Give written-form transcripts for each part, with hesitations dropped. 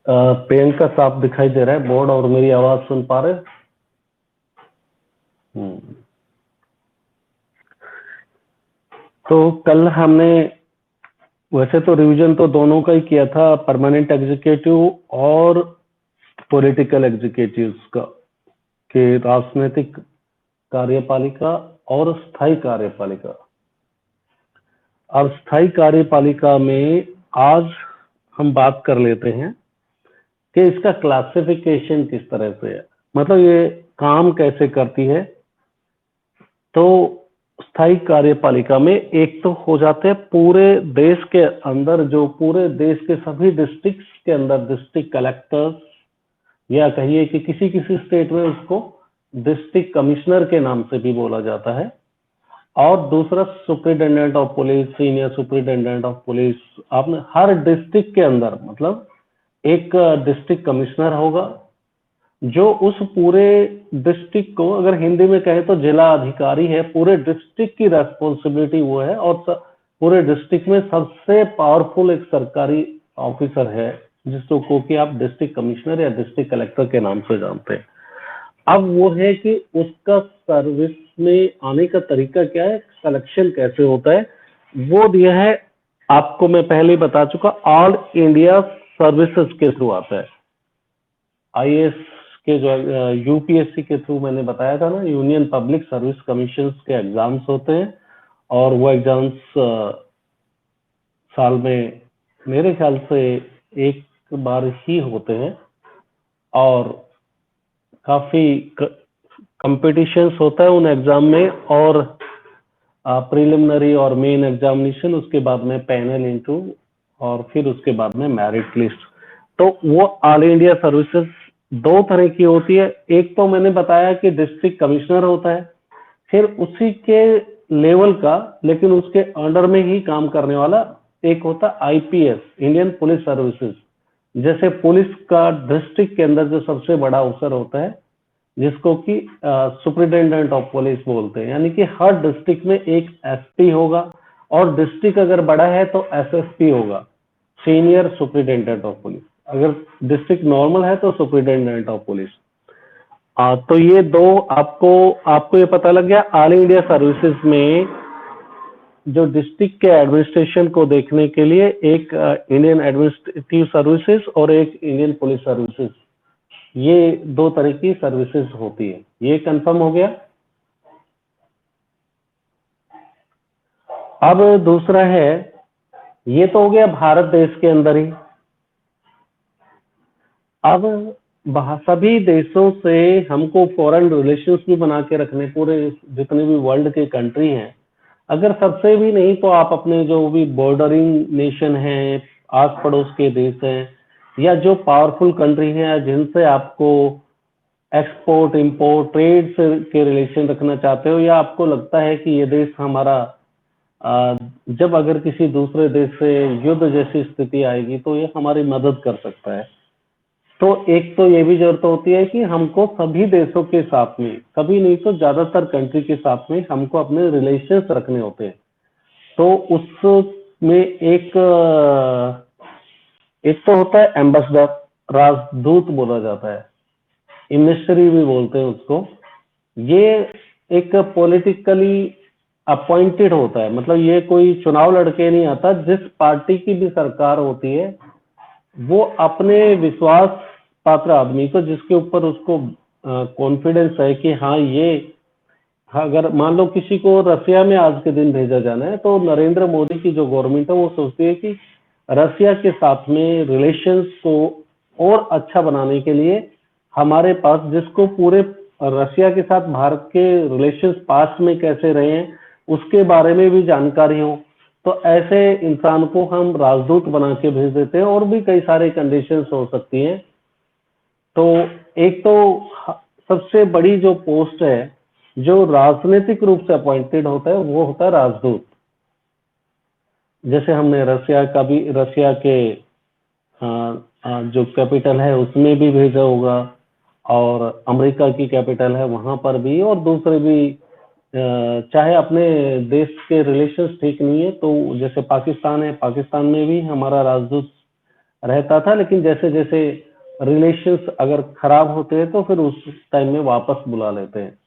प्रियंका साफ दिखाई दे रहा है बोर्ड और मेरी आवाज सुन पा रहे? तो कल हमने वैसे तो रिवीजन तो दोनों का ही किया था, परमानेंट एग्जीक्यूटिव और पॉलिटिकल एग्जीक्यूटिव्स का, कि राजनीतिक कार्यपालिका और स्थायी कार्यपालिका। अब स्थायी कार्यपालिका में आज हम बात कर लेते हैं कि इसका क्लासिफिकेशन किस तरह से है, मतलब ये काम कैसे करती है। तो स्थायी कार्यपालिका में एक तो हो जाते हैं पूरे देश के अंदर, जो पूरे देश के सभी डिस्ट्रिक्ट्स के अंदर डिस्ट्रिक्ट कलेक्टर्स, या कहिए कि किसी किसी स्टेट में उसको डिस्ट्रिक्ट कमिश्नर के नाम से भी बोला जाता है। और दूसरा superintendent of police, senior superintendent of police. आपने हर डिस्ट्रिक्ट के अंदर मतलब एक डिस्ट्रिक्ट कमिश्नर होगा, जो उस पूरे डिस्ट्रिक्ट को, अगर हिंदी में कहें तो जिला अधिकारी है, पूरे डिस्ट्रिक्ट की रेस्पॉन्सिबिलिटी वो है। और पूरे डिस्ट्रिक्ट में सबसे पावरफुल एक सरकारी ऑफिसर है, जिसको कि आप डिस्ट्रिक्ट कमिश्नर या डिस्ट्रिक्ट कलेक्टर के नाम से जानते हैं। अब वो है कि उसका सर्विस में आने का तरीका क्या है, सिलेक्शन कैसे होता है, वो दिया है आपको। मैं पहले ही बता चुका, ऑल इंडिया सर्विसेज के थ्रू आता है। आईएएस के जो यूपीएससी के थ्रू मैंने बताया था ना, यूनियन पब्लिक सर्विस कमीशन के एग्जाम्स होते हैं, और वो एग्जाम्स साल में मेरे ख्याल से एक बार ही होते हैं, और काफी कंपटीशंस होता है उन एग्जाम में, और प्रिलिमिनरी और मेन एग्जामिनेशन, उसके बाद में पैनल इंटरव्यू, और फिर उसके बाद में मेरिट लिस्ट। तो वो ऑल इंडिया सर्विसेज दो तरह की होती है। एक तो मैंने बताया कि डिस्ट्रिक्ट कमिश्नर होता है, फिर उसी के लेवल का लेकिन उसके अंडर में ही काम करने वाला एक होता है आईपीएस, इंडियन पुलिस सर्विसेज। जैसे पुलिस का डिस्ट्रिक्ट के अंदर जो सबसे बड़ा अफसर होता है, जिसको कि सुप्रिटेंडेंट ऑफ पुलिस बोलते हैं, यानी कि हर डिस्ट्रिक्ट में एक एसपी होगा, और डिस्ट्रिक्ट अगर बड़ा है तो एसएसपी होगा, सीनियर सुप्रिटेंडेंट ऑफ पुलिस। अगर डिस्ट्रिक्ट नॉर्मल है तो सुप्रिटेंडेंट ऑफ पुलिस। तो ये दो आपको ये पता लग गया। ऑल इंडिया सर्विसेज में जो डिस्ट्रिक्ट के एडमिनिस्ट्रेशन को देखने के लिए एक इंडियन एडमिनिस्ट्रेटिव सर्विसेज और एक इंडियन पुलिस सर्विसेज, ये दो तरह की सर्विसेज होती है। ये कंफर्म हो गया। अब दूसरा है, ये तो हो गया भारत देश के अंदर ही। अब सभी देशों से हमको फॉरेन रिलेशंस भी बना के रखने, पूरे जितने भी वर्ल्ड के कंट्री हैं, अगर सबसे भी नहीं तो आप अपने जो भी बॉर्डरिंग नेशन हैं, आस पड़ोस के देश हैं, या जो पावरफुल कंट्री हैं जिनसे आपको एक्सपोर्ट इंपोर्ट ट्रेड के रिलेशन रखना चाहते हो, या आपको लगता है कि ये देश हमारा, जब अगर किसी दूसरे देश से युद्ध जैसी स्थिति आएगी तो ये हमारी मदद कर सकता है, तो एक तो ये भी जरूरत होती है कि हमको सभी देशों के साथ में, सभी नहीं तो ज्यादातर कंट्री के साथ में हमको अपने रिलेशंस रखने होते हैं। तो उसमें एक तो होता है एम्बेसडर, राजदूत बोला जाता है, एमिसेरी भी बोलते हैं उसको। ये एक पॉलिटिकली अपॉइंटेड होता है, मतलब ये कोई चुनाव लड़के नहीं आता। जिस पार्टी की भी सरकार होती है, वो अपने विश्वास पात्र आदमी को, जिसके ऊपर उसको कॉन्फिडेंस है कि हाँ ये, अगर मान लो किसी को रसिया में आज के दिन भेजा जाना है, तो नरेंद्र मोदी की जो गवर्नमेंट है वो सोचती है कि रसिया के साथ में रिलेशंस को और अच्छा बनाने के लिए हमारे पास, जिसको पूरे रसिया के साथ भारत के रिलेशंस पास्ट में कैसे रहे हैं उसके बारे में भी जानकारी हो, तो ऐसे इंसान को हम राजदूत बना के भेज देते हैं। और भी कई सारे कंडीशंस हो सकती हैं। तो एक तो सबसे बड़ी जो पोस्ट है जो राजनीतिक रूप से अपॉइंटेड होता है, वो होता है राजदूत। जैसे हमने रसिया का भी, रसिया के जो कैपिटल है उसमें भी भेजा होगा, और अमेरिका की कैपिटल है वहां पर भी, और दूसरे भी, चाहे अपने देश के रिलेशंस ठीक नहीं है तो जैसे पाकिस्तान है, पाकिस्तान में भी हमारा राजदूत रहता था, लेकिन जैसे जैसे रिलेशंस अगर खराब होते हैं तो फिर उस टाइम में वापस बुला लेते हैं।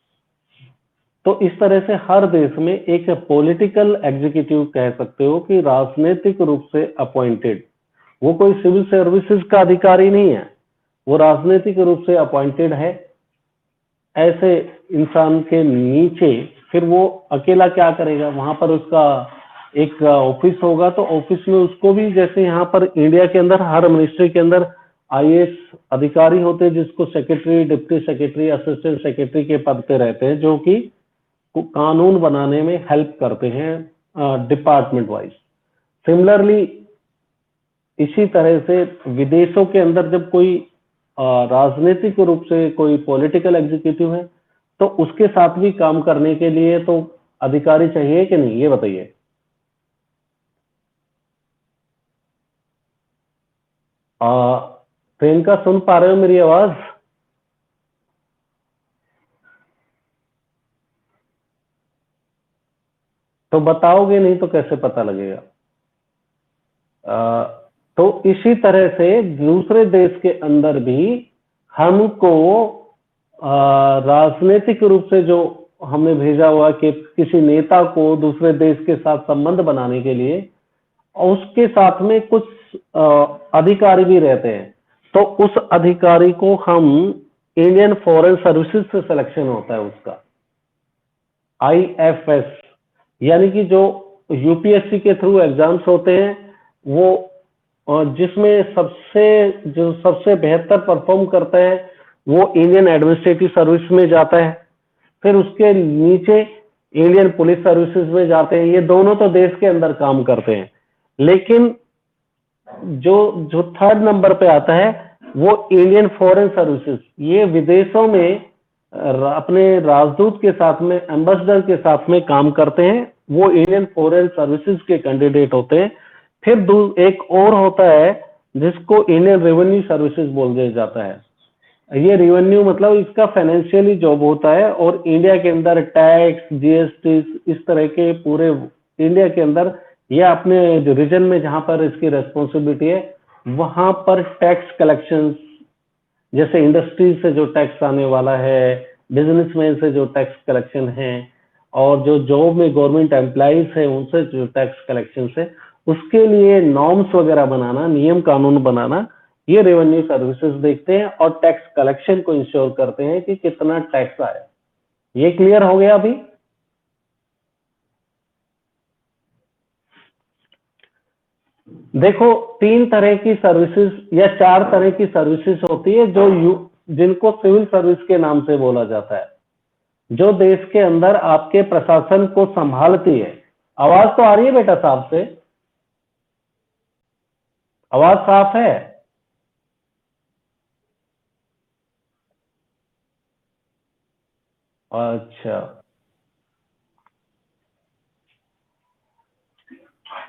तो इस तरह से हर देश में एक पॉलिटिकल एग्जीक्यूटिव कह सकते हो कि राजनीतिक रूप से अपॉइंटेड, वो कोई सिविल सर्विसेज का अधिकारी नहीं है, वो राजनीतिक रूप से अपॉइंटेड है। ऐसे इंसान के नीचे फिर वो अकेला क्या करेगा, वहां पर उसका एक ऑफिस होगा, तो ऑफिस में उसको भी जैसे यहाँ पर इंडिया के अंदर हर मिनिस्ट्री के अंदर आईएएस अधिकारी होते हैं, जिसको secretary, deputy secretary, assistant secretary के पद पे रहते हैं, जो कि कानून बनाने में हेल्प करते हैं डिपार्टमेंट वाइज। सिमिलरली इसी तरह से विदेशों के अंदर जब कोई राजनीतिक रूप से कोई पॉलिटिकल एग्जीक्यूटिव है, तो उसके साथ भी काम करने के लिए तो अधिकारी चाहिए कि नहीं, ये बताइए। प्रियंका, सुन पा रहे हो मेरी आवाज? तो बताओगे, नहीं तो कैसे पता लगेगा। तो इसी तरह से दूसरे देश के अंदर भी हमको राजनीतिक रूप से जो हमें भेजा हुआ कि किसी नेता को दूसरे देश के साथ संबंध बनाने के लिए, उसके साथ में कुछ अधिकारी भी रहते हैं, तो उस अधिकारी को हम इंडियन फॉरेन सर्विसेज से सिलेक्शन होता है उसका, आईएफएस, यानी कि जो यूपीएससी के थ्रू एग्जाम्स होते हैं, वो जिसमें जो सबसे बेहतर परफॉर्म करता है वो इंडियन एडमिनिस्ट्रेटिव सर्विस में जाता है, फिर उसके नीचे इंडियन पुलिस सर्विसेज में जाते हैं। ये दोनों तो देश के अंदर काम करते हैं, लेकिन जो जो थर्ड नंबर पे आता है वो इंडियन फॉरेन सर्विसेज, ये विदेशों में अपने राजदूत के साथ में, एम्बेसडर के साथ में काम करते हैं, वो इंडियन फॉरेन सर्विसेज के कैंडिडेट होते हैं। फिर एक और होता है जिसको इंडियन रेवेन्यू सर्विसेज बोल दिया जाता है। ये रेवेन्यू मतलब इसका फाइनेंशियली जॉब होता है, और इंडिया के अंदर टैक्स, जीएसटी, इस तरह के पूरे इंडिया के अंदर या अपने रीजन में जहां पर इसकी रेस्पॉन्सिबिलिटी है, वहां पर टैक्स कलेक्शन, जैसे इंडस्ट्री से जो टैक्स आने वाला है, बिजनेसमैन से जो टैक्स कलेक्शन है, और जो जॉब में गवर्नमेंट एम्प्लॉइज है उनसे जो टैक्स कलेक्शन है, उसके लिए नॉर्म्स वगैरह बनाना, नियम कानून बनाना, ये रेवेन्यू सर्विसेज देखते हैं, और टैक्स कलेक्शन को इंश्योर करते हैं कि कितना टैक्स आया। ये क्लियर हो गया अभी? देखो, तीन तरह की सर्विसेज या चार तरह की सर्विसेज होती है जिनको सिविल सर्विस के नाम से बोला जाता है, जो देश के अंदर आपके प्रशासन को संभालती है। आवाज तो आ रही है बेटा साहब से? आवाज साफ है? अच्छा,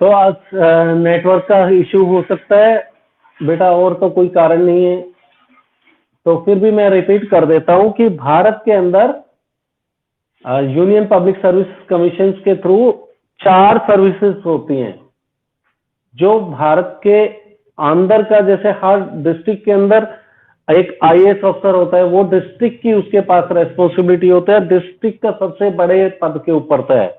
तो आज नेटवर्क का इश्यू हो सकता है बेटा, और तो कोई कारण नहीं है। तो फिर भी मैं रिपीट कर देता हूं कि भारत के अंदर यूनियन पब्लिक सर्विस कमीशन के थ्रू चार सर्विसेज होती हैं, जो भारत के अंदर का, जैसे हर डिस्ट्रिक्ट के अंदर एक आईएएस अफसर होता है, वो डिस्ट्रिक्ट की उसके पास रेस्पॉन्सिबिलिटी होता है, डिस्ट्रिक्ट का सबसे बड़े पद के ऊपर तय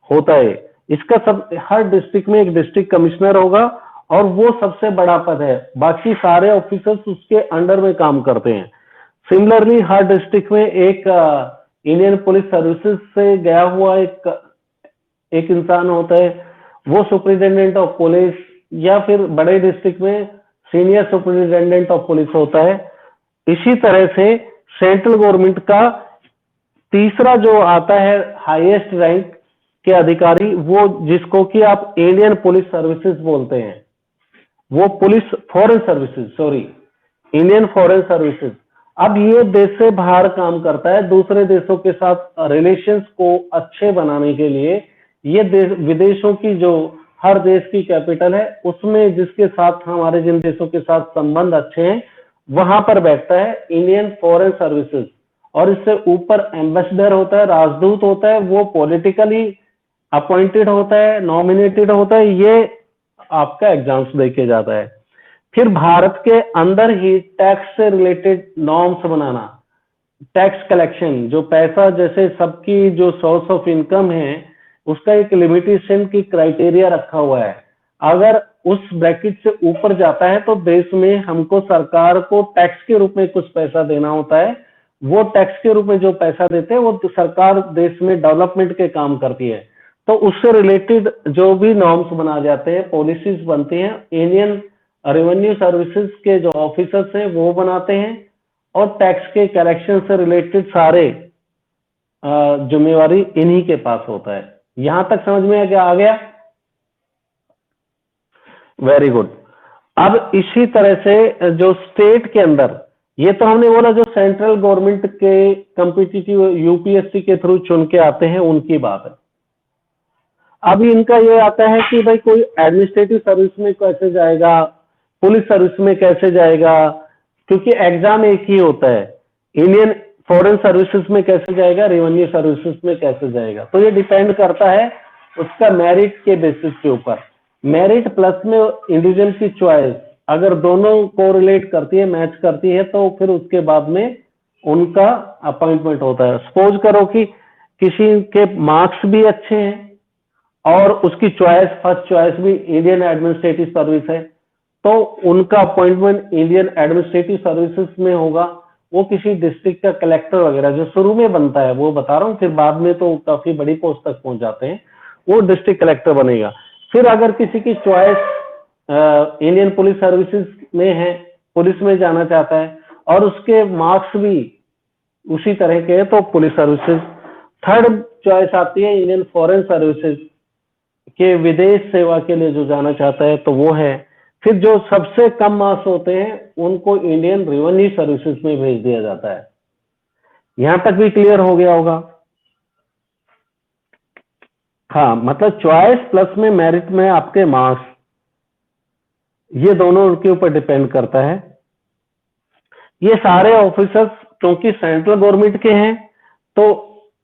होता है। इसका सब हर डिस्ट्रिक्ट में एक डिस्ट्रिक्ट कमिश्नर होगा, और वो सबसे बड़ा पद है, बाकी सारे ऑफिसर्स उसके अंडर में काम करते हैं। सिमिलरली हर डिस्ट्रिक्ट में एक इंडियन पुलिस सर्विसेज से गया हुआ एक इंसान होता है, वो सुपरिटेंडेंट ऑफ पुलिस, या फिर बड़े डिस्ट्रिक्ट में सीनियर सुपरिटेंडेंट ऑफ पुलिस होता है। इसी तरह से सेंट्रल गवर्नमेंट का तीसरा जो आता है हाईएस्ट रैंक के अधिकारी, वो जिसको कि आप इंडियन पुलिस सर्विसेज बोलते हैं, वो police foreign services, sorry, Indian foreign services. अब ये देश से बाहर काम करता है, दूसरे देशों के साथ रिलेशंस को अच्छे बनाने के लिए। ये विदेशों की जो हर देश की कैपिटल है, उसमें जिसके साथ हमारे जिन देशों के साथ संबंध अच्छे हैं, वहां पर बैठता है इंडियन फॉरेन सर्विसेज। और इससे ऊपर एम्बेसडर होता है, राजदूत होता है, वो पॉलिटिकली अपॉइंटेड होता है, नॉमिनेटेड होता है, ये आपका एग्जाम्स देके जाता है। फिर भारत के अंदर ही टैक्स से रिलेटेड नॉर्म्स बनाना, टैक्स कलेक्शन, जो पैसा जैसे सबकी जो सोर्स ऑफ इनकम है उसका एक लिमिटेशन की क्राइटेरिया रखा हुआ है। अगर उस ब्रैकेट से ऊपर जाता है तो देश में हमको सरकार को टैक्स के रूप में कुछ पैसा देना होता है। वो टैक्स के रूप में जो पैसा देते हैं वो सरकार देश में डेवलपमेंट के काम करती है। तो उससे रिलेटेड जो भी नॉर्म्स बना जाते हैं, पॉलिसीज बनती हैं, इंडियन रेवेन्यू सर्विसेज के जो ऑफिसर्स हैं वो बनाते हैं, और टैक्स के कलेक्शन से रिलेटेड सारे जिम्मेवारी इन्हीं के पास होता है। यहां तक समझ में आ गया? Very good. अब इसी तरह से जो स्टेट के अंदर, ये तो हमने बोला जो सेंट्रल गवर्नमेंट के कॉम्पिटिटिव यूपीएससी के थ्रू चुन के आते हैं उनकी बात है। अभी इनका ये आता है कि भाई कोई एडमिनिस्ट्रेटिव सर्विस में कैसे जाएगा, पुलिस सर्विस में कैसे जाएगा, क्योंकि एग्जाम एक ही होता है। इंडियन फॉरेन सर्विसेज में कैसे जाएगा, रेवेन्यू सर्विसेज में कैसे जाएगा, तो ये डिपेंड करता है उसका मेरिट के बेसिस के ऊपर। मेरिट प्लस में इंडिविजुअल की चॉइस, अगर दोनों कोरिलेट करती है, मैच करती है, तो फिर उसके बाद में उनका अपॉइंटमेंट होता है। सपोज करो कि किसी के मार्क्स भी अच्छे हैं और उसकी चॉइस, फर्स्ट चॉइस भी इंडियन एडमिनिस्ट्रेटिव सर्विस है, तो उनका अपॉइंटमेंट इंडियन एडमिनिस्ट्रेटिव सर्विसेज में होगा। वो किसी डिस्ट्रिक्ट का कलेक्टर वगैरह जो शुरू में बनता है वो बता रहा हूँ, फिर बाद में तो काफी बड़ी पोस्ट तक पहुंच जाते हैं, वो डिस्ट्रिक्ट कलेक्टर बनेगा। फिर अगर किसी की चॉइस इंडियन पुलिस सर्विसेज में है, पुलिस में जाना चाहता है और उसके मार्क्स भी उसी तरह के हैं, तो पुलिस सर्विसेज। थर्ड चॉइस आती है इंडियन फॉरेन सर्विसेज के विदेश सेवा के लिए जो जाना चाहता है तो वो है। फिर जो सबसे कम मार्क्स होते हैं उनको इंडियन रेवेन्यू सर्विसेज में भेज दिया जाता है। यहां तक भी क्लियर हो गया होगा? हाँ, मतलब चॉइस प्लस में मेरिट में आपके मार्क्स, ये दोनों के ऊपर डिपेंड करता है। ये सारे ऑफिसर्स क्योंकि सेंट्रल गवर्नमेंट के हैं तो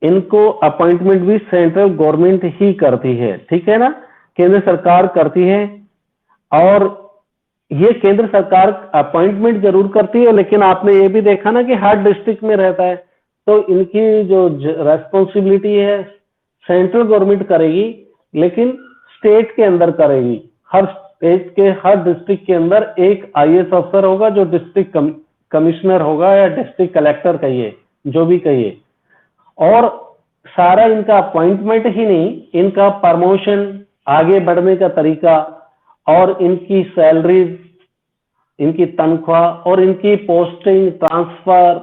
इनको अपॉइंटमेंट भी सेंट्रल गवर्नमेंट ही करती है, ठीक है ना, केंद्र सरकार करती है। और ये केंद्र सरकार अपॉइंटमेंट जरूर करती है, लेकिन आपने ये भी देखा ना कि हर डिस्ट्रिक्ट में रहता है, तो इनकी जो रेस्पॉन्सिबिलिटी है सेंट्रल गवर्नमेंट करेगी, लेकिन स्टेट के अंदर करेगी। हर स्टेट के हर डिस्ट्रिक्ट के अंदर एक आईएएस अफसर होगा जो डिस्ट्रिक्ट कमिश्नर होगा या डिस्ट्रिक्ट कलेक्टर कहिए, जो भी कहिए। और सारा इनका अपॉइंटमेंट ही नहीं, इनका प्रमोशन, आगे बढ़ने का तरीका और इनकी सैलरीज, इनकी तनख्वाह और इनकी पोस्टिंग, ट्रांसफर,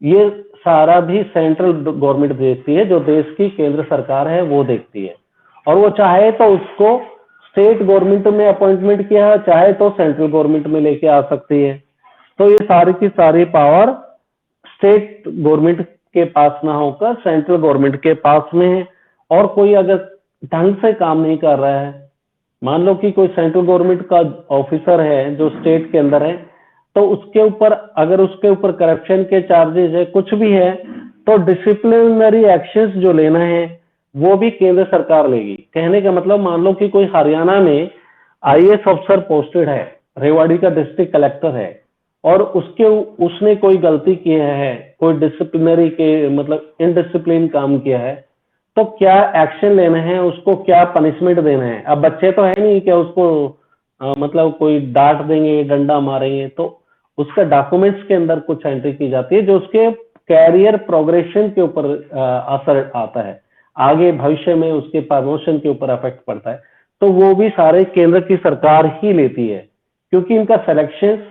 ये सारा भी सेंट्रल गवर्नमेंट देखती है। जो देश की केंद्र सरकार है वो देखती है, और वो चाहे तो उसको स्टेट गवर्नमेंट में अपॉइंटमेंट किया है, चाहे तो सेंट्रल गवर्नमेंट में लेके आ सकती है। तो ये सारी की सारी पावर स्टेट गवर्नमेंट के पास ना होकर सेंट्रल गवर्नमेंट के पास में है। और कोई अगर ढंग से काम नहीं कर रहा है, मान लो कि कोई सेंट्रल गवर्नमेंट का ऑफिसर है जो स्टेट के अंदर है, तो उसके ऊपर अगर उसके ऊपर करप्शन के चार्जेस है, कुछ भी है, तो डिसिप्लिनरी एक्शंस जो लेना है वो भी केंद्र सरकार लेगी। कहने का मतलब, मान लो कि कोई हरियाणा में आईएएस अफसर पोस्टेड है, रेवाड़ी का डिस्ट्रिक्ट कलेक्टर है, और उसने कोई गलती की है, कोई डिसिप्लिनरी के मतलब इनडिसिप्लिन काम किया है, तो क्या एक्शन लेना है, उसको क्या पनिशमेंट देना है। अब बच्चे तो है नहीं क्या उसको मतलब कोई डांट देंगे, डंडा मारेंगे, तो उसका डॉक्यूमेंट्स के अंदर कुछ एंट्री की जाती है जो उसके कैरियर प्रोग्रेशन के ऊपर असर आता है, आगे भविष्य में उसके प्रमोशन के ऊपर इफेक्ट पड़ता है। तो वो भी सारे केंद्र की सरकार ही लेती है, क्योंकि इनका सिलेक्शन,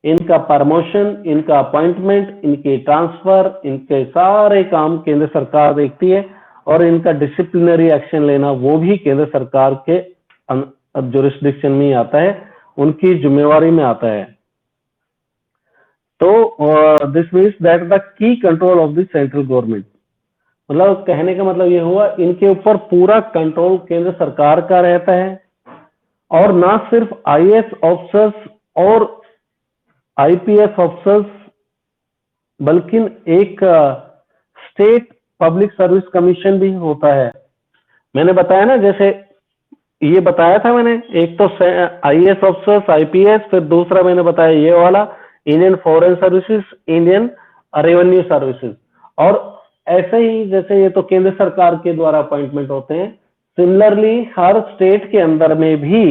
इनका प्रमोशन, इनका अपॉइंटमेंट, इनके ट्रांसफर, इनके सारे काम केंद्र सरकार देखती है। और इनका डिसिप्लिनरी एक्शन लेना वो भी केंद्र सरकार के जुरिस्डिक्शन में आता है, उनकी जिम्मेवारी में आता है। तो this means that the key control of the central government, मतलब कहने का मतलब ये हुआ इनके ऊपर पूरा कंट्रोल केंद्र सरकार का रहता है। और ना सिर्फ आईएएस ऑफिसर्स और आईपीएस ऑफिसर्स, बल्कि एक स्टेट पब्लिक सर्विस कमीशन भी होता है। मैंने बताया ना, जैसे ये बताया था मैंने, एक तो आईएएस ऑफिसर्स, आईपीएस, फिर दूसरा मैंने बताया ये वाला Indian foreign services, Indian revenue services. और ऐसे ही जैसे ये तो केंद्र सरकार के द्वारा अपॉइंटमेंट होते हैं, सिमिलरली हर स्टेट के अंदर में भी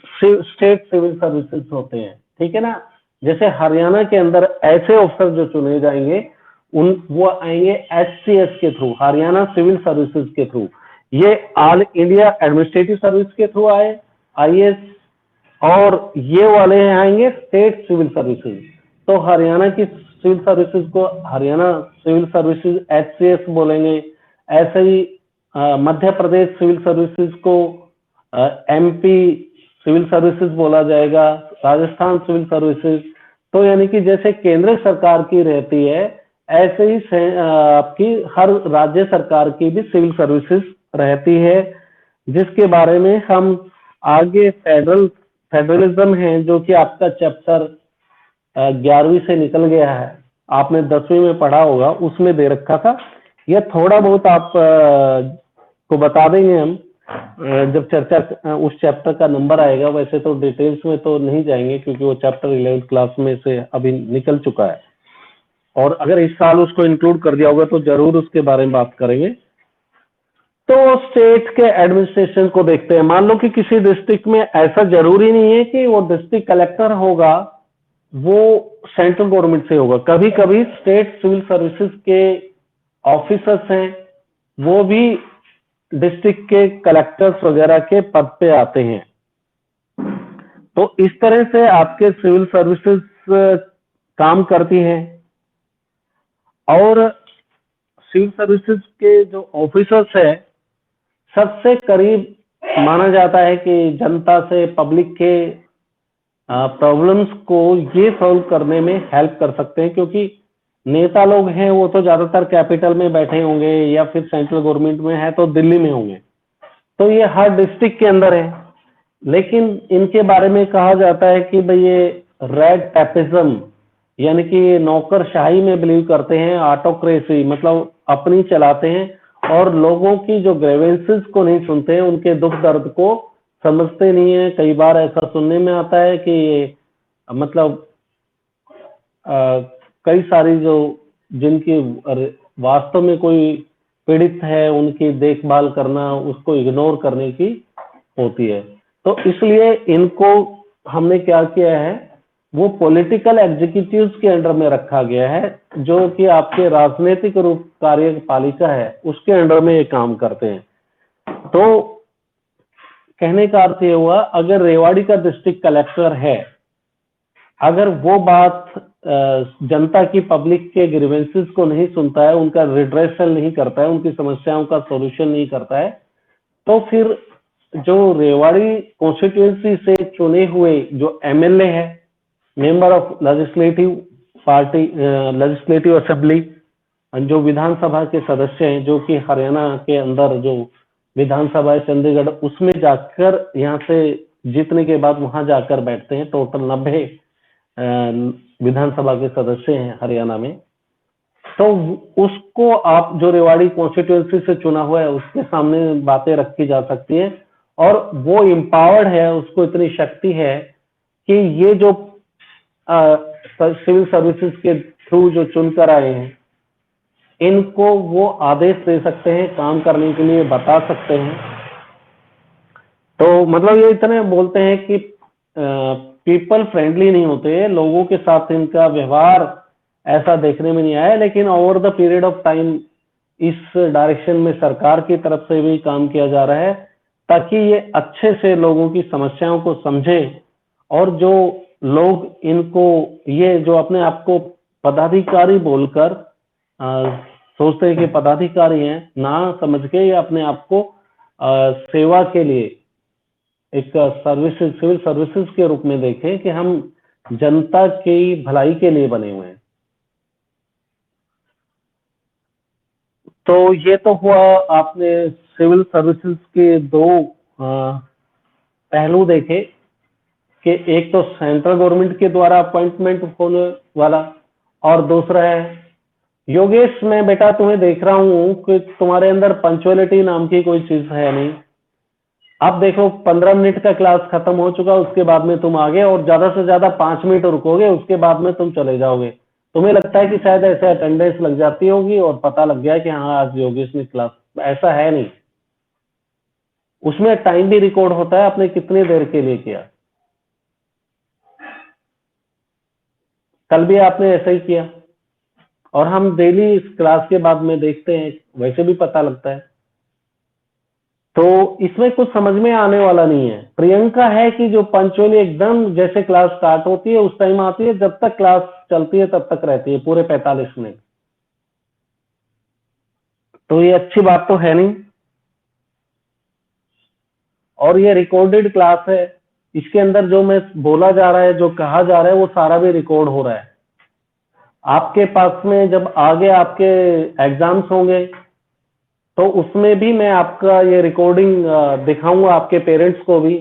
स्टेट सिविल सर्विसेज होते हैं, ठीक है ना। जैसे हरियाणा के अंदर ऐसे ऑफिसर जो चुने जाएंगे उन वो आएंगे एचसीएस के थ्रू, हरियाणा सिविल सर्विसेज के थ्रू। ये ऑल इंडिया एडमिनिस्ट्रेटिव सर्विस के थ्रू आए आईएएस, और ये वाले आएंगे स्टेट सिविल सर्विसेज। तो हरियाणा की सिविल सर्विसेज को हरियाणा सिविल सर्विसेज एचसीएस बोलेंगे। ऐसे ही मध्य प्रदेश सिविल सर्विसेज को एमपी सिविल सर्विसेज बोला जाएगा, राजस्थान सिविल सर्विसेज। तो यानी कि जैसे केंद्र सरकार की रहती है, ऐसे ही आपकी हर राज्य सरकार की भी सिविल सर्विसेज रहती है, जिसके बारे में हम आगे फेडरलिज्म है जो कि आपका चैप्टर 11वीं से निकल गया है, आपने 10वीं में पढ़ा होगा, उसमें दे रखा था। यह थोड़ा बहुत आप को बता देंगे हम जब चर्चा उस चैप्टर का नंबर आएगा। वैसे तो डिटेल्स में तो नहीं जाएंगे क्योंकि वो चैप्टर 11th क्लास में से अभी निकल चुका है, और अगर इस साल उसको इंक्लूड कर दिया होगा तो जरूर उसके बारे में बात करेंगे। तो स्टेट के एडमिनिस्ट्रेशन को देखते हैं। मान लो कि किसी डिस्ट्रिक्ट में ऐसा जरूरी नहीं है कि वो डिस्ट्रिक्ट कलेक्टर होगा वो सेंट्रल गवर्नमेंट से होगा, कभी कभी स्टेट सिविल सर्विसेज के ऑफिसर्स हैं वो भी डिस्ट्रिक्ट के कलेक्टर्स वगैरह के पद पे आते हैं। तो इस तरह से आपके सिविल सर्विसेज काम करती हैं। और सिविल सर्विसेज के जो ऑफिसर्स है सबसे करीब माना जाता है कि जनता से, पब्लिक के प्रॉब्लम्स को ये सॉल्व करने में हेल्प कर सकते हैं, क्योंकि नेता लोग हैं वो तो ज्यादातर कैपिटल में बैठे होंगे या फिर सेंट्रल गवर्नमेंट में है तो दिल्ली में होंगे, तो ये हर डिस्ट्रिक्ट के अंदर है। लेकिन इनके बारे में कहा जाता है कि भाई ये रेड टैपिज्म यानी कि नौकरशाही में बिलीव करते हैं, ऑटोक्रेसी मतलब अपनी चलाते हैं और लोगों की जो ग्रेवेंसेस को नहीं सुनते हैं, उनके दुख दर्द को समझते नहीं है। कई बार ऐसा सुनने में आता है कि मतलब कई सारी जो जिनकी वास्तव में कोई पीड़ित है उनकी देखभाल करना, उसको इग्नोर करने की होती है। तो इसलिए इनको हमने क्या किया है, वो पॉलिटिकल एग्जीक्यूटिव्स के अंडर में रखा गया है, जो कि आपके राजनीतिक रूप कार्यपालिका है उसके अंडर में ये काम करते हैं। तो कहने का अर्थ ये हुआ, अगर रेवाड़ी का डिस्ट्रिक्ट कलेक्टर है, अगर वो बात जनता की, पब्लिक के ग्रीवेंसेस को नहीं सुनता है, उनका रिड्रेसल नहीं करता है, उनकी समस्याओं का सॉल्यूशन नहीं करता है, तो फिर जो रेवाड़ी कॉन्स्टिट्यूएंसी से चुने हुए जो एमएलए है, member of legislative party, legislative assembly, जो विधानसभा के सदस्य हैं, जो कि हरियाणा के अंदर जो विधानसभा है चंडीगढ़, उसमें जाकर यहाँ से जीतने के बाद वहां जाकर बैठते हैं। टोटल 90 विधानसभा के सदस्य हैं हरियाणा में। तो उसको आप जो रेवाड़ी कॉन्स्टिट्यूएंसी से चुना हुआ है उसके सामने बातें रखी जा सकती हैं, और वो एम्पावर्ड है, उसको इतनी शक्ति है कि ये जो सिविल सर्विसेज के थ्रू जो चुनकर आए हैं, इनको वो आदेश दे सकते हैं, काम करने के लिए बता सकते हैं। तो मतलब ये इतने बोलते हैं कि पीपल फ्रेंडली नहीं होते, लोगों के साथ इनका व्यवहार ऐसा देखने में नहीं आया। लेकिन over the period of time इस डायरेक्शन में सरकार की तरफ से भी काम किया जा रहा है, ताकि ये अच्छे से लोगों की समस्याओं को समझे, और जो लोग इनको ये जो अपने आप को पदाधिकारी बोलकर सोचते हैं कि पदाधिकारी हैं, ना समझ के ये अपने आप को सेवा के लिए एक सर्विसेज, सिविल सर्विसेज के रूप में देखें कि हम जनता की भलाई के लिए बने हुए हैं। तो ये तो हुआ, आपने सिविल सर्विसेज के दो पहलू देखे कि एक तो सेंट्रल गवर्नमेंट के द्वारा अपॉइंटमेंट होने वाला, और दूसरा है योगेश, मैं बेटा तुम्हें देख रहा हूं कि तुम्हारे अंदर पंचुअलिटी नाम की कोई चीज है नहीं। अब देखो 15 मिनट का क्लास खत्म हो चुका, उसके बाद में तुम आगे और ज्यादा से ज्यादा 5 मिनट रुकोगे, उसके बाद में तुम चले जाओगे। तुम्हें लगता है कि शायद ऐसे अटेंडेंस लग जाती होगी और पता लग गया कि हाँ आज योगेश ने क्लास, ऐसा है नहीं। उसमें टाइम भी रिकॉर्ड होता है आपने कितनी देर के लिए किया। कल भी आपने ऐसा ही किया और हम डेली इस क्लास के बाद में देखते हैं, वैसे भी पता लगता है। तो इसमें कुछ समझ में आने वाला नहीं है। प्रियंका है कि जो पंचुअली एकदम जैसे क्लास स्टार्ट होती है उस टाइम आती है, जब तक क्लास चलती है तब तक रहती है पूरे 45 मिनट। तो ये अच्छी बात तो है नहीं। और ये रिकॉर्डेड क्लास है, इसके अंदर जो मैं बोला जा रहा है, जो कहा जा रहा है, वो सारा भी रिकॉर्ड हो रहा है। आपके पास में जब आगे आपके एग्जाम्स होंगे तो उसमें भी मैं आपका ये रिकॉर्डिंग दिखाऊंगा आपके पेरेंट्स को भी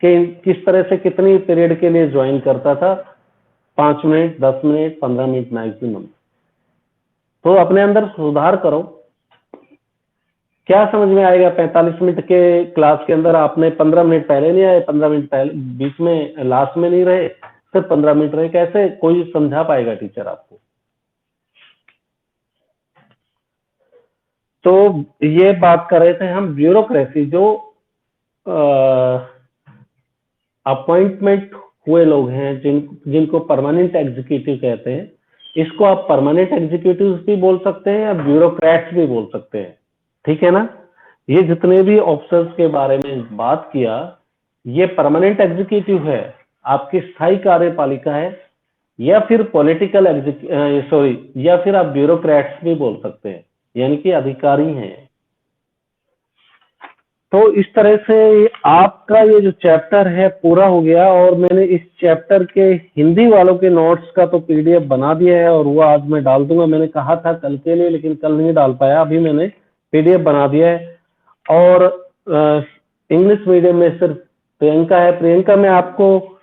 कि किस तरह से कितनी पीरियड के लिए ज्वाइन करता था, 5 मिनट, 10 मिनट, 15 मिनट मैक्सिमम। तो अपने अंदर सुधार करो। क्या समझ में आएगा 45 मिनट के क्लास के अंदर आपने 15 मिनट पहले नहीं आए, 15 मिनट पहले बीच में लास्ट में नहीं रहे, सिर्फ 15 मिनट रहे, कैसे कोई समझा पाएगा टीचर आपको। तो ये बात कर रहे थे हम ब्यूरोक्रेसी, जो अपॉइंटमेंट हुए लोग हैं जिनको परमानेंट एग्जीक्यूटिव कहते हैं, इसको आप परमानेंट एग्जीक्यूटिव भी बोल सकते हैं या ब्यूरोक्रेट्स भी बोल सकते हैं, ठीक है ना। ये जितने भी ऑफिसर्स के बारे में बात किया, ये परमानेंट एग्जीक्यूटिव है, आपकी स्थायी कार्यपालिका है, या फिर पॉलिटिकल सॉरी, या फिर आप ब्यूरोक्रेट्स भी बोल सकते हैं, यानी कि अधिकारी हैं। तो इस तरह से आपका ये जो चैप्टर है पूरा हो गया, और मैंने इस चैप्टर के हिंदी वालों के नोट्स का तो पीडीएफ बना दिया है और वो आज मैं डाल दूंगा। मैंने कहा था कल के लिए, लेकिन कल नहीं डाल पाया, अभी मैंने पीडीएफ बना दिया है। और इंग्लिश मीडियम में सिर्फ प्रियंका है। प्रियंका, मैं आपको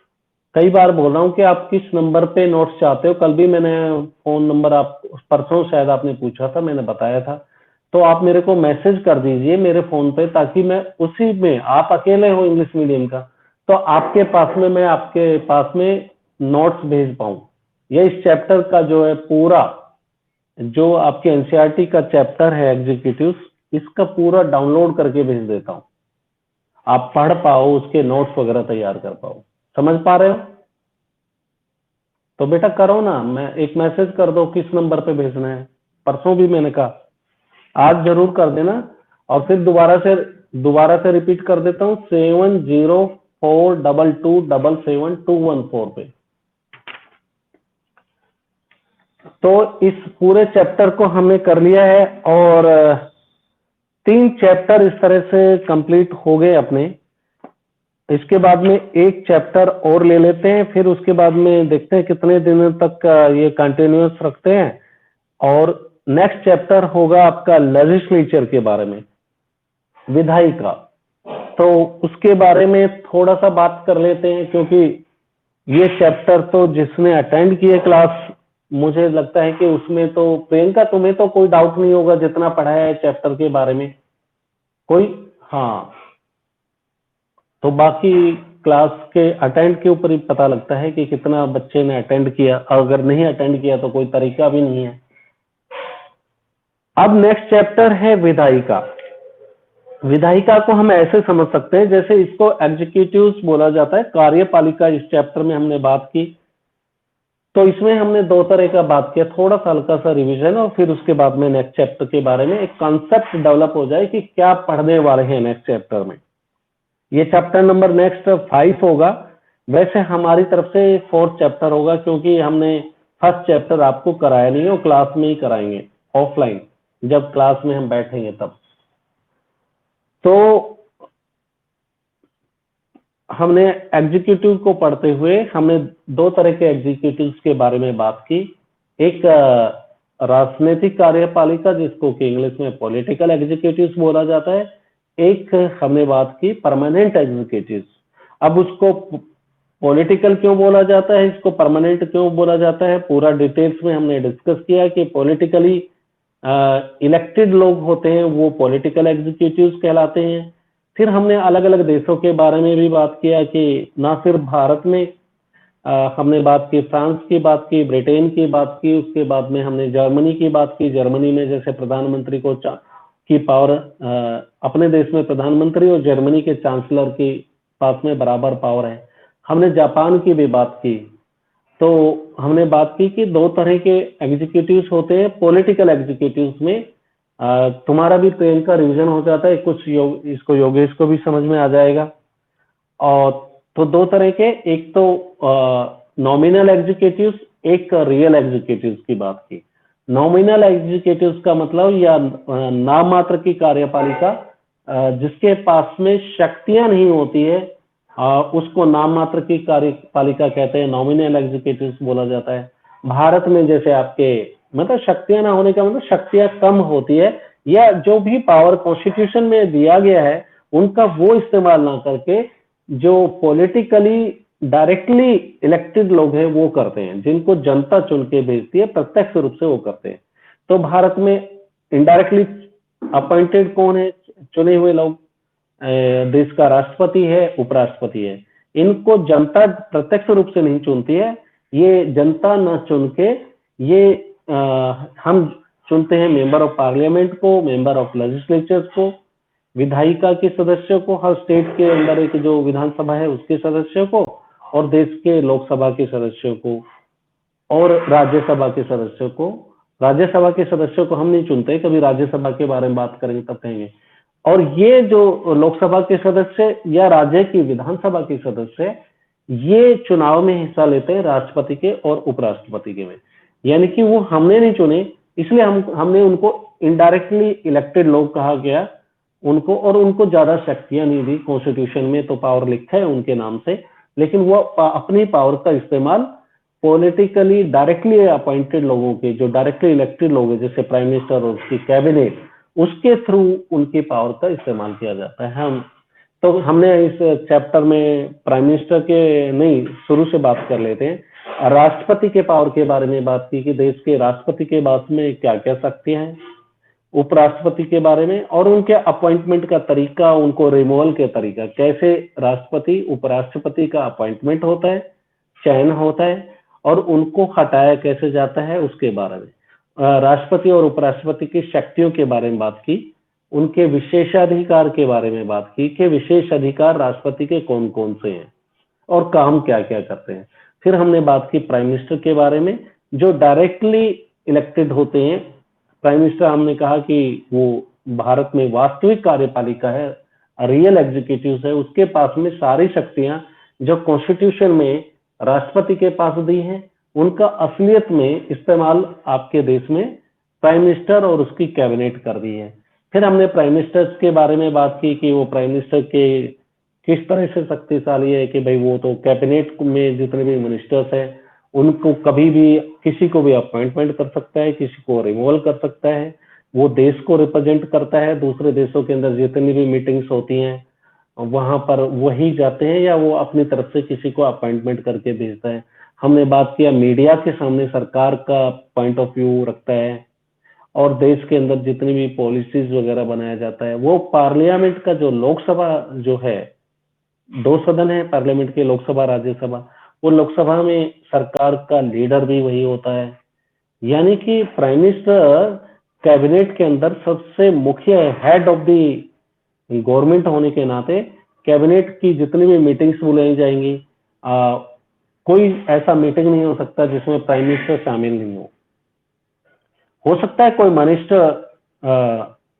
कई बार बोल रहा हूँ कि आप किस नंबर पे नोट्स चाहते हो। कल भी मैंने फोन नंबर, आप परसों शायद आपने पूछा था, मैंने बताया था, तो आप मेरे को मैसेज कर दीजिए मेरे फोन पे, ताकि मैं उसी में, आप अकेले हो इंग्लिश मीडियम का, तो आपके पास में, मैं आपके पास में नोट्स भेज पाऊं। ये इस चैप्टर का जो है पूरा, जो आपके एनसीईआरटी का चैप्टर है एग्जीक्यूटिव, इसका पूरा डाउनलोड करके भेज देता हूं, आप पढ़ पाओ, उसके नोट्स वगैरह तैयार कर पाओ। समझ पा रहे हो? तो बेटा करो ना, मैं एक मैसेज कर दो किस नंबर पे भेजना है। परसों भी मैंने कहा, आज जरूर कर देना। और फिर दोबारा से रिपीट कर देता हूँ, 704222777214 पे। तो इस पूरे चैप्टर को हमने कर लिया है, और 3 चैप्टर इस तरह से कंप्लीट हो गए अपने। इसके बाद में एक चैप्टर और ले लेते हैं, फिर उसके बाद में देखते हैं कितने दिनों तक ये कंटिन्यूअस रखते हैं। और नेक्स्ट चैप्टर होगा आपका लेजिस्लेचर के बारे में, विधायी का। तो उसके बारे में थोड़ा सा बात कर लेते हैं, क्योंकि ये चैप्टर तो जिसने अटेंड किए क्लास, मुझे लगता है कि उसमें तो, प्रियंका तुम्हें तो कोई डाउट नहीं होगा जितना पढ़ाया है चैप्टर के बारे में कोई। हाँ, तो बाकी क्लास के अटेंड के ऊपर ही पता लगता है कि कितना बच्चे ने अटेंड किया, अगर नहीं अटेंड किया तो कोई तरीका भी नहीं है। अब नेक्स्ट चैप्टर है विधायिका। विधायिका को हम ऐसे समझ सकते हैं जैसे इसको एग्जीक्यूटिव्स बोला जाता है, कार्यपालिका इस चैप्टर में हमने बात की। तो इसमें हमने 2 तरह का बात किया, थोड़ा सा हल्का सा रिवीजन, और फिर उसके बाद में नेक्स्ट चैप्टर के बारे में एक कॉन्सेप्ट डेवलप हो जाए कि क्या पढ़ने वाले हैं नेक्स्ट चैप्टर में। ये चैप्टर नंबर नेक्स्ट 5 होगा। वैसे हमारी तरफ से 4th चैप्टर होगा, क्योंकि हमने फर्स्ट चैप्टर आपको कराया नहीं है, वो क्लास में ही कराएंगे, ऑफलाइन, जब क्लास में हम बैठेंगे तब। तो हमने एग्जीक्यूटिव को पढ़ते हुए हमने 2 तरह के एग्जीक्यूटिव के बारे में बात की। एक राजनीतिक कार्यपालिका, जिसको कि इंग्लिश में पॉलिटिकल एग्जीक्यूटिव बोला जाता है। एक हमने बात की परमानेंट एग्जीक्यूटिव। अब उसको पॉलिटिकल क्यों बोला जाता है, इसको परमानेंट क्यों बोला जाता है, पूरा डिटेल्स में हमने डिस्कस किया कि पॉलिटिकली इलेक्टेड लोग होते हैं वो पॉलिटिकल एग्जीक्यूटिव कहलाते हैं। फिर हमने अलग अलग देशों के बारे में भी बात किया कि ना सिर्फ भारत में, हमने बात की फ्रांस की बात की, ब्रिटेन की बात की, उसके बाद में हमने जर्मनी की बात की। जर्मनी में जैसे प्रधानमंत्री को की पावर, अपने देश में प्रधानमंत्री और जर्मनी के चांसलर के पास में बराबर पावर है। हमने जापान की भी बात की। तो हमने बात की कि दो तरह के एग्जीक्यूटिव्स होते हैं पॉलिटिकल एग्जीक्यूटिव्स में। तुम्हारा भी ट्रेन का रिवीजन हो जाता है कुछ, इसको योगेश को भी समझ में आ जाएगा। और तो दो तरह के, एक तो नॉमिनल एग्जीक्यूटिव्स, एक रियल एग्जीक्यूटिव्स की बात की। नॉमिनल एग्जीक्यूटिव्स का मतलब या नाम मात्र की कार्यपालिका, जिसके पास में शक्तियां नहीं होती है, उसको नाम मात्र की कार्यपालिका कहते हैं, नॉमिनल एग्जीक्यूटिव्स बोला जाता है। भारत में जैसे आपके मतलब शक्तियां ना होने का मतलब शक्तियां कम होती है, या जो भी पावर कॉन्स्टिट्यूशन में दिया गया है उनका वो इस्तेमाल ना करके जो पॉलिटिकली डायरेक्टली इलेक्टेड लोग हैं वो करते हैं, जिनको जनता चुन के भेजती है, प्रत्यक्ष रूप से वो करते हैं। तो भारत में इनडायरेक्टली अपॉइंटेड कौन है? चुने हुए लोग। देश का राष्ट्रपति है, उपराष्ट्रपति है। इनको जनता प्रत्यक्ष रूप से नहीं चुनती है, ये जनता न चुन के ये हम चुनते हैं मेंबर ऑफ पार्लियामेंट को, मेंबर ऑफ लेजिस्लेचर को, विधायिका के सदस्यों को, हर स्टेट के अंदर एक जो विधानसभा है उसके सदस्यों को, और देश के लोकसभा के सदस्यों को, और राज्यसभा के सदस्यों को। राज्यसभा के सदस्यों को हम नहीं चुनते, कभी राज्यसभा के बारे में बात करेंगे तब कहेंगे। और ये जो लोकसभा के सदस्य या राज्य की विधानसभा के सदस्य, ये चुनाव में हिस्सा लेते हैं राष्ट्रपति के और उपराष्ट्रपति के में। यानी कि वो हमने नहीं चुने, इसलिए हमने उनको इनडायरेक्टली इलेक्टेड लोग कहा गया उनको, और उनको ज्यादा शक्तियां नहीं दी। कॉन्स्टिट्यूशन में तो पावर लिखा है उनके नाम से, लेकिन वो अपनी पावर का इस्तेमाल पॉलिटिकली डायरेक्टली अपॉइंटेड लोगों के, जो डायरेक्टली इलेक्टेड लोग हैं, जैसे प्राइम मिनिस्टर और उसकी कैबिनेट, उसके थ्रू उनकी पावर का इस्तेमाल किया जाता है। हमने इस चैप्टर में प्राइम मिनिस्टर के नहीं, शुरू से बात कर लेते हैं। राष्ट्रपति के पावर के बारे में बात की कि देश के राष्ट्रपति के पास में क्या क्या शक्तियां हैं, उपराष्ट्रपति के बारे में, और उनके अपॉइंटमेंट का तरीका, उनको रिमूवल के तरीका, कैसे राष्ट्रपति उपराष्ट्रपति का अपॉइंटमेंट होता है, चयन होता है, और उनको हटाया कैसे जाता है, उसके बारे में। राष्ट्रपति और उपराष्ट्रपति की शक्तियों के बारे में बात की, उनके विशेषाधिकार के बारे में बात की कि विशेष अधिकार राष्ट्रपति के कौन कौन से हैं और काम क्या क्या करते हैं। फिर हमने बात की प्राइम मिनिस्टर के बारे में, जो डायरेक्टली इलेक्टेड होते हैं। प्राइम मिनिस्टर हमने कहा कि वो भारत में वास्तविक कार्यपालिका है, रियल एग्जीक्यूटिव है, उसके पास में सारी शक्तियां जो कॉन्स्टिट्यूशन में राष्ट्रपति के पास दी हैं, उनका असलियत में इस्तेमाल आपके देश में प्राइम मिनिस्टर और उसकी कैबिनेट कर दी है। फिर हमने प्राइम मिनिस्टर के बारे में बात की कि वो प्राइम मिनिस्टर के किस तरह से शक्तिशाली है, कि भाई वो तो कैबिनेट में जितने भी मिनिस्टर्स हैं उनको कभी भी किसी को भी अपॉइंटमेंट कर सकता है, किसी को रिमूवल कर सकता है। वो देश को रिप्रेजेंट करता है, दूसरे देशों के अंदर जितनी भी मीटिंग्स होती हैं वहां पर वही जाते हैं, या वो अपनी तरफ से किसी को अपॉइंटमेंट करके भेजता है। हमने बात किया मीडिया के सामने सरकार का पॉइंट ऑफ व्यू रखता है, और देश के अंदर जितनी भी पॉलिसीज वगैरह बनाया जाता है वो पार्लियामेंट का, जो लोकसभा जो है, दो सदन है पार्लियामेंट के, लोकसभा राज्यसभा, वो लोकसभा में सरकार का लीडर भी वही होता है। यानी कि प्राइम मिनिस्टर कैबिनेट के अंदर सबसे मुख्य हेड ऑफ द गवर्नमेंट होने के नाते कैबिनेट की जितनी भी मीटिंग्स बुलाई जाएंगी, कोई ऐसा मीटिंग नहीं हो सकता जिसमें प्राइम मिनिस्टर शामिल नहीं हो सकता है कोई मिनिस्टर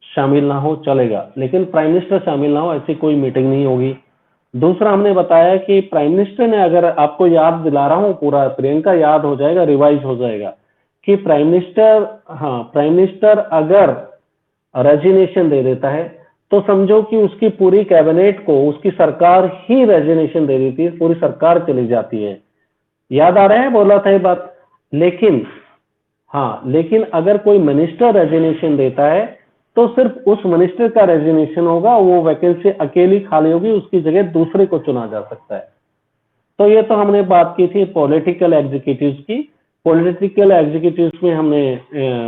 शामिल ना हो, चलेगा, लेकिन प्राइम मिनिस्टर शामिल ना हो ऐसी कोई मीटिंग नहीं होगी। दूसरा हमने बताया कि प्राइम मिनिस्टर ने, अगर आपको याद दिला रहा हूं पूरा, प्रियंका याद हो जाएगा, रिवाइज हो जाएगा, कि प्राइम मिनिस्टर अगर रेजिग्नेशन दे देता है तो समझो कि उसकी पूरी कैबिनेट को, उसकी सरकार ही रेजिग्नेशन दे देती है, पूरी सरकार चली जाती है। याद आ रहा है, बोला था ये बात। लेकिन अगर कोई मिनिस्टर रेजिग्नेशन देता है तो सिर्फ उस मिनिस्टर का रेजिग्नेशन होगा, वो वैकेंसी अकेली खाली होगी, उसकी जगह दूसरे को चुना जा सकता है। तो ये तो हमने बात की थी पॉलिटिकल एग्जीक्यूटिव्स की। पॉलिटिकल एग्जीक्यूटिव्स में हमने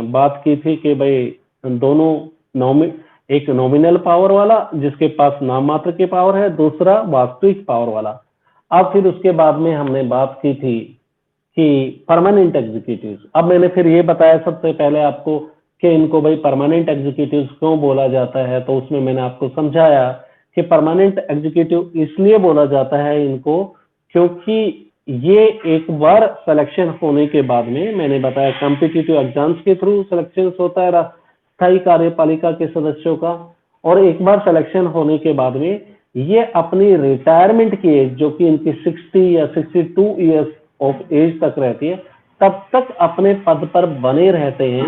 बात की थी कि भाई दोनों एक नॉमिनल पावर वाला जिसके पास नाम मात्र की पावर है, दूसरा वास्तविक पावर वाला। अब फिर उसके बाद में हमने बात की थी कि परमानेंट एग्जीक्यूटिव्स। अब मैंने फिर ये बताया सबसे पहले आपको कि इनको भाई परमानेंट एग्जीक्यूटिव्स क्यों बोला जाता है, तो उसमें मैंने आपको समझाया कि परमानेंट एग्जीक्यूटिव इसलिए बोला जाता है इनको क्योंकि ये एक बार सिलेक्शन होने के बाद में, मैंने बताया कॉम्पिटिटिव एग्जाम्स के थ्रू सिलेक्शन होता है स्थायी कार्यपालिका के सदस्यों का, और एक बार सिलेक्शन होने के बाद में ये अपनी रिटायरमेंट की एज जो कि इनकी 60 या 62 ईयर्स ऑफ एज तक रहती है, तब तक अपने पद पर बने रहते हैं,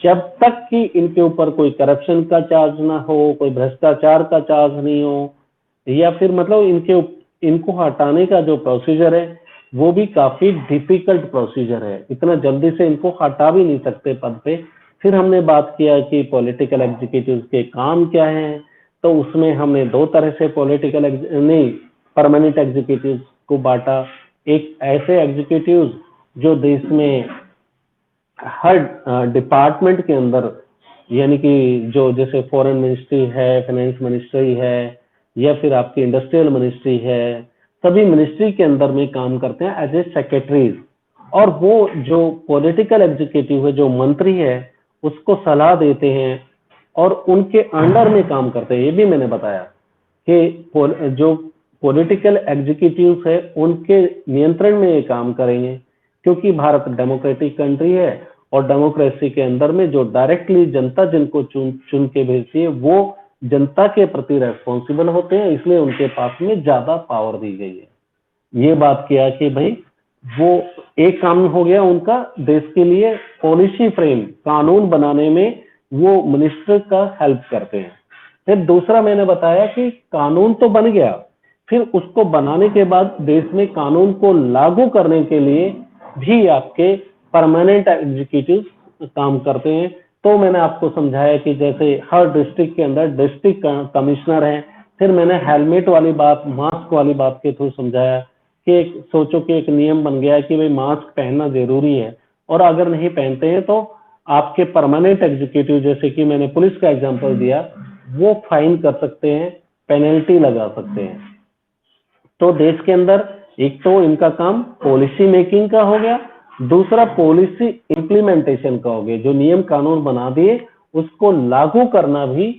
जब तक कि इनके ऊपर कोई करप्शन का चार्ज ना हो, कोई भ्रष्टाचार का चार्ज नहीं हो, या फिर मतलब इनको हटाने का जो प्रोसीजर है वो भी काफी डिफिकल्ट प्रोसीजर है, इतना जल्दी से इनको हटा भी नहीं सकते पद पे। फिर हमने बात किया कि पॉलिटिकल एग्जीक्यूटिव के काम क्या हैं, तो उसमें हमने दो तरह से परमानेंट एग्जीक्यूटिव को बांटा। एक ऐसे एग्जीक्यूटिव जो देश में हर डिपार्टमेंट के अंदर, यानी कि जो जैसे फॉरेन मिनिस्ट्री है, फाइनेंस मिनिस्ट्री है, या फिर आपकी इंडस्ट्रियल मिनिस्ट्री है, सभी मिनिस्ट्री के अंदर में काम करते हैं एज ए सेक्रेटरीज। और वो जो पॉलिटिकल एग्जीक्यूटिव है, जो मंत्री है, उसको सलाह देते हैं और उनके अंडर में काम करते हैं। ये भी मैंने बताया कि जो पॉलिटिकल एग्जीक्यूटिव है उनके नियंत्रण में ये काम करेंगे, क्योंकि भारत डेमोक्रेटिक कंट्री है और डेमोक्रेसी के अंदर में जो डायरेक्टली जनता जिनको चुन के भेजती है वो जनता के प्रति रेस्पॉन्सिबल होते हैं, इसलिए उनके पास में ज्यादा पावर दी गई है। ये बात किया कि भाई वो एक काम हो गया उनका, देश के लिए पॉलिसी फ्रेम कानून बनाने में वो मिनिस्टर का हेल्प करते हैं। फिर दूसरा मैंने बताया कि कानून तो बन गया, फिर उसको बनाने के बाद देश में कानून को लागू करने के लिए भी आपके परमानेंट एग्जीक्यूटिव काम करते हैं। तो मैंने आपको समझाया कि जैसे हर डिस्ट्रिक्ट के अंदर डिस्ट्रिक्ट कमिश्नर हैं। फिर मैंने हेलमेट वाली बात, मास्क वाली बात के थ्रू समझाया कि सोचो कि एक नियम बन गया है कि भाई मास्क पहनना जरूरी है, और अगर नहीं पहनते हैं तो आपके परमानेंट एग्जीक्यूटिव, जैसे कि मैंने पुलिस का एग्जांपल दिया, वो फाइन कर सकते हैं, पेनल्टी लगा सकते हैं। तो देश के अंदर एक तो इनका काम पॉलिसी मेकिंग का हो गया, दूसरा पॉलिसी इंप्लीमेंटेशन का हो गया, जो नियम कानून बना दिए उसको लागू करना भी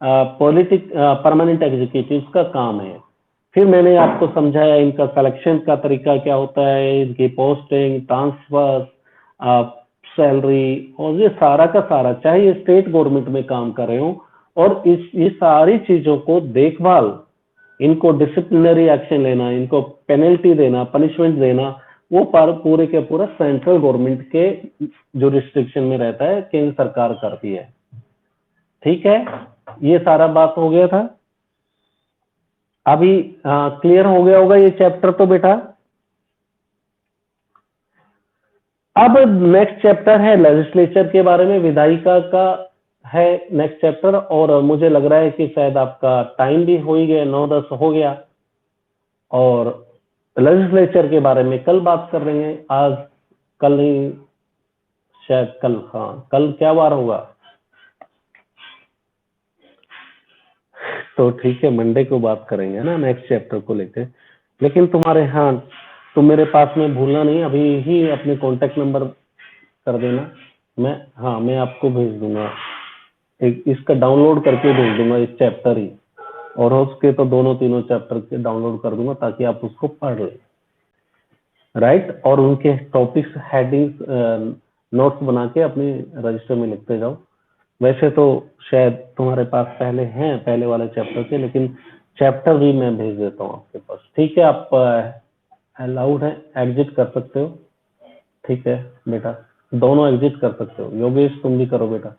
परमानेंट एग्जीक्यूटिव का काम है। फिर मैंने आपको समझाया इनका सिलेक्शन का तरीका क्या होता है, इनकी पोस्टिंग, ट्रांसफर, सैलरी, और ये सारा का सारा, चाहे ये स्टेट गवर्नमेंट में काम कर रहे हो, और ये सारी चीजों को देखभाल, इनको डिसिप्लिनरी एक्शन लेना, इनको पेनल्टी देना, पनिशमेंट देना, वो पूरे के पूरा सेंट्रल गवर्नमेंट के जो रिस्ट्रिक्शन में रहता है, केंद्र सरकार करती है। ठीक है, ये सारा बात हो गया था। अभी क्लियर हो गया होगा ये चैप्टर तो बेटा। अब नेक्स्ट चैप्टर है लेजिस्लेचर के बारे में, विधायिका का है नेक्स्ट चैप्टर, और मुझे लग रहा है कि शायद आपका टाइम भी हो ही गया, 9:10 हो गया, और लेजिस्लेचर के बारे में कल बात कर रहे हैं। आज कल नहीं, शायद कल, हाँ कल क्या वार होगा, तो ठीक है मंडे को बात करेंगे ना नेक्स्ट चैप्टर को लेकर। लेकिन तुम्हारे, हाँ तुम मेरे पास में भूलना नहीं, अभी ही अपने कॉन्टेक्ट नंबर कर देना, मैं आपको भेज दूंगा, एक इसका डाउनलोड करके भेज दूंगा इस चैप्टर ही, और उसके तो दोनों तीनों चैप्टर के डाउनलोड कर दूंगा ताकि आप उसको पढ़ लें, राइट। और उनके टॉपिक्स, हेडिंग्स, नोट्स बना के अपने रजिस्टर में लिखते जाओ। वैसे तो शायद तुम्हारे पास पहले हैं पहले वाले चैप्टर के, लेकिन चैप्टर भी मैं भेज देता हूँ आपके पास। ठीक है, आप अलाउड है, एग्जिट कर सकते हो। ठीक है बेटा, दोनों एग्जिट कर सकते हो। योगेश तुम भी करो बेटा।